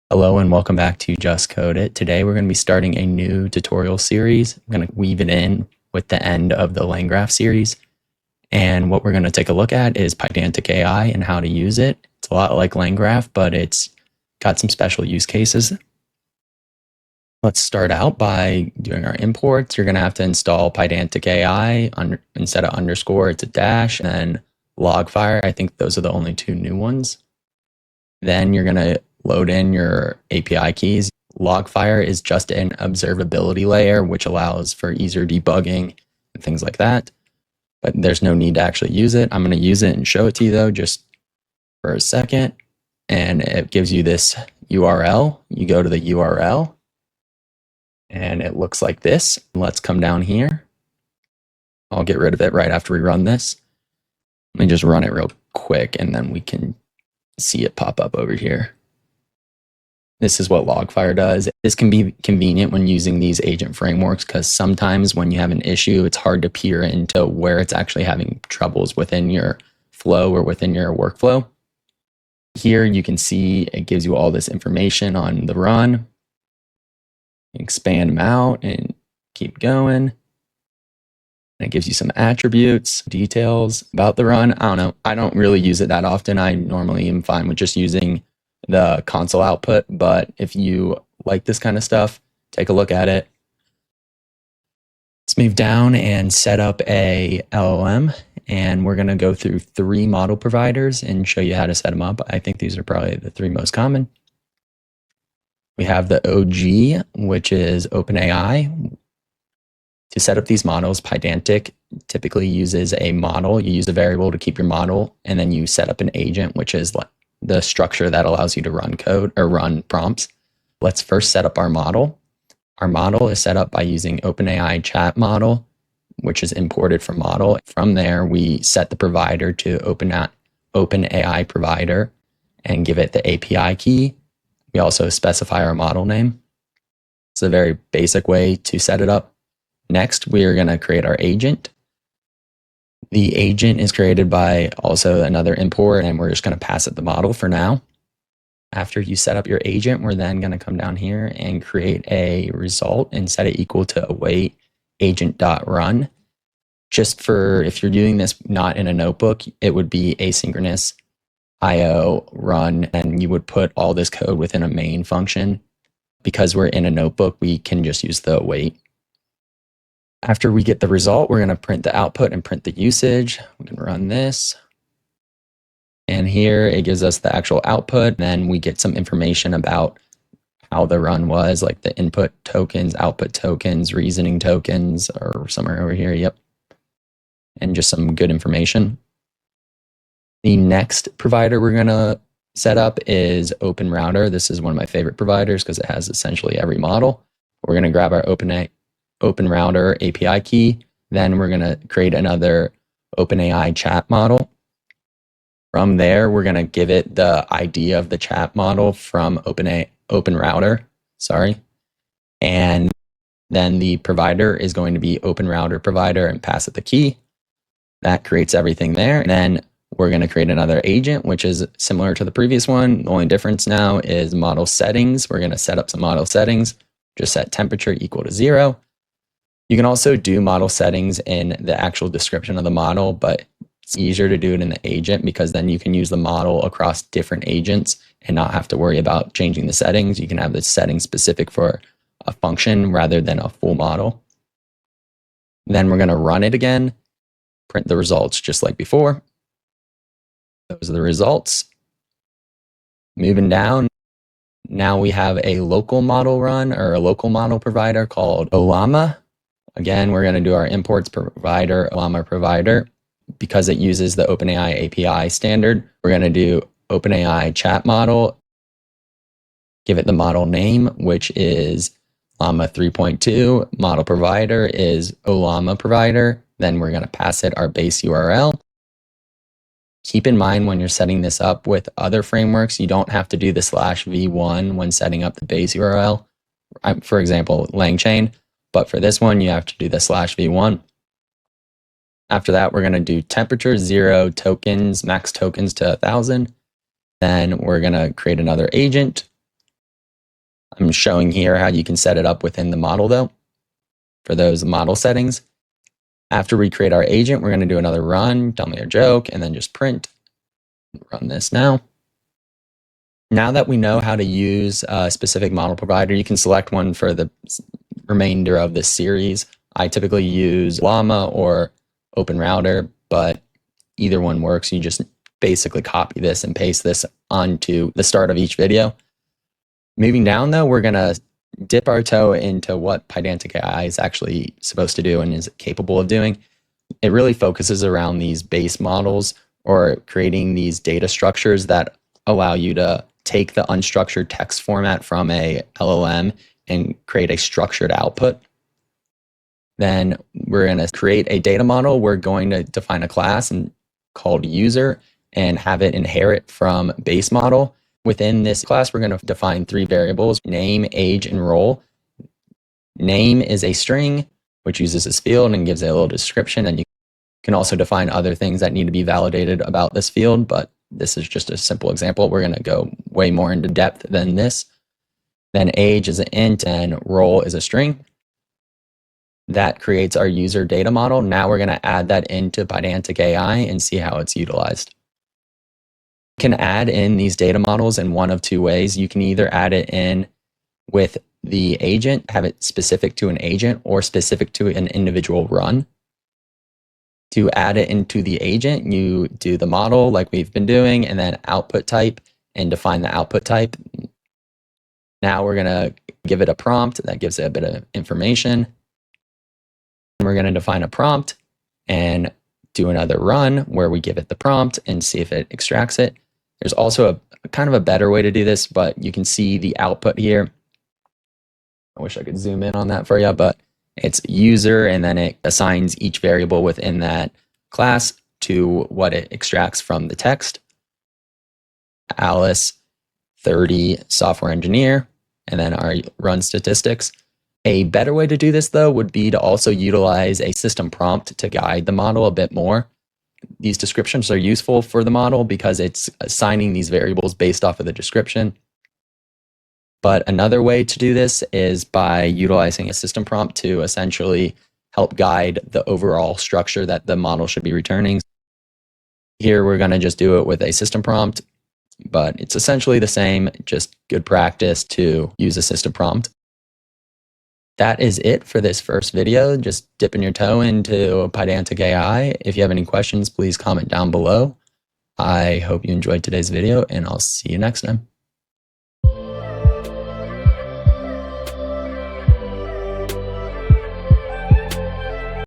Hello and welcome back to Just Code It. Today we're going to be starting a new tutorial series. I'm going to weave it in with the end of the LangGraph series. And what we're going to take a look at is Pydantic AI and how to use it. It's a lot like LangGraph, but it's got some special use cases. Let's start out by doing our imports. You're going to have to install Pydantic AI. Instead of underscore, it's a dash, and Logfire. I think those are the only two new ones. Then you're going to load in your API keys. Logfire is just an observability layer, which allows for easier debugging and things like that. But there's no need to actually use it. I'm going to use it and show it to you though, just for a second. And it gives you this URL. You go to the URL and it looks like this. Let's come down here. I'll get rid of it right after we run this. Let me just run it real quick and then we can see it pop up over here. This is what Logfire does. This can be convenient when using these agent frameworks because sometimes when you have an issue, it's hard to peer into where it's actually having troubles within your flow or within your workflow. Here you can see it gives you all this information on the run. Expand them out and keep going. And it gives you some attributes, details about the run. I don't know. I don't really use it that often. I normally am fine with just using the console output, but if you like this kind of stuff, take a look at it. Let's move down and set up a LLM, and we're going to go through 3 model providers and show you how to set them up. I think these are probably the 3 most common. We have the OG, which is OpenAI. To set up these models, Pydantic typically uses a model. You use a variable to keep your model, and then you set up an agent, which is the structure that allows you to run code or run prompts. Let's first set up our model. Our model is set up by using OpenAI chat model, which is imported from model. From there, we set the provider to OpenAI provider and give it the API key. We also specify our model name. It's a very basic way to set it up. Next, we are going to create our agent. The agent is created by also another import, and we're just going to pass it the model for now. After you set up your agent, we're then going to come down here and create a result and set it equal to await agent.run. Just for if you're doing this not in a notebook, it would be asynchronous IO run, and you would put all this code within a main function. Because we're in a notebook, we can just use the await. After we get the result, we're going to print the output and print the usage. We can run this. And here it gives us the actual output. Then we get some information about how the run was, like the input tokens, output tokens, reasoning tokens, or somewhere over here. Yep. And just some good information. The next provider we're going to set up is OpenRouter. This is one of my favorite providers because it has essentially every model. We're going to grab our OpenRouter API key. Then we're going to create another OpenAI chat model. From there, we're going to give it the ID of the chat model from OpenRouter. And then the provider is going to be OpenRouter provider and pass it the key. That creates everything there. And then we're going to create another agent, which is similar to the previous one. The only difference now is model settings. We're going to set up some model settings. Just set temperature equal to 0. You can also do model settings in the actual description of the model, but it's easier to do it in the agent because then you can use the model across different agents and not have to worry about changing the settings. You can have the settings specific for a function rather than a full model. Then we're going to run it again, print the results just like before. Those are the results. Moving down, now we have a local model run or a local model provider called Ollama. Again, we're going to do our imports provider, Ollama provider. Because it uses the OpenAI API standard, we're going to do OpenAI chat model, give it the model name, which is Llama 3.2. Model provider is Ollama provider. Then we're going to pass it our base URL. Keep in mind when you're setting this up with other frameworks, you don't have to do the /v1 when setting up the base URL. For example, LangChain. But for this one, you have to do the /v1. After that, we're going to do temperature 0 tokens, max tokens to 1,000. Then we're going to create another agent. I'm showing here how you can set it up within the model though, for those model settings. After we create our agent, we're going to do another run, tell me a joke, and then just print. Run this now. Now that we know how to use a specific model provider, you can select one for the remainder of this series. I typically use Ollama or OpenRouter, but either one works. You just basically copy this and paste this onto the start of each video. Moving down though, we're going to dip our toe into what Pydantic AI is actually supposed to do and is capable of doing. It really focuses around these base models or creating these data structures that allow you to take the unstructured text format from a LLM and create a structured output. Then we're going to create a data model. We're going to define a class called user and have it inherit from base model. Within this class, we're going to define 3 variables: name, age, and role. Name is a string, which uses this field and gives it a little description. And you can also define other things that need to be validated about this field, but this is just a simple example. We're going to go way more into depth than this. Then age is an int and role is a string. That creates our user data model. Now we're going to add that into Pydantic AI and see how it's utilized. You can add in these data models in one of 2 ways. You can either add it in with the agent, have it specific to an agent or specific to an individual run. To add it into the agent, you do the model like we've been doing, and then output type, and define the output type. Now we're going to give it a prompt that gives it a bit of information. We're going to define a prompt and do another run where we give it the prompt and see if it extracts it. There's also a kind of a better way to do this, but you can see the output here. I wish I could zoom in on that for you, but it's user, and then it assigns each variable within that class to what it extracts from the text. Alice, 30, software engineer, and then our run statistics. A better way to do this though would be to also utilize a system prompt to guide the model a bit more. These descriptions are useful for the model because it's assigning these variables based off of the description. But another way to do this is by utilizing a system prompt to essentially help guide the overall structure that the model should be returning. Here we're going to just do it with a system prompt, but it's essentially the same, just good practice to use a system prompt. That is it for this first video, just dipping your toe into Pydantic AI. If you have any questions, please comment down below. I hope you enjoyed today's video, and I'll see you next time.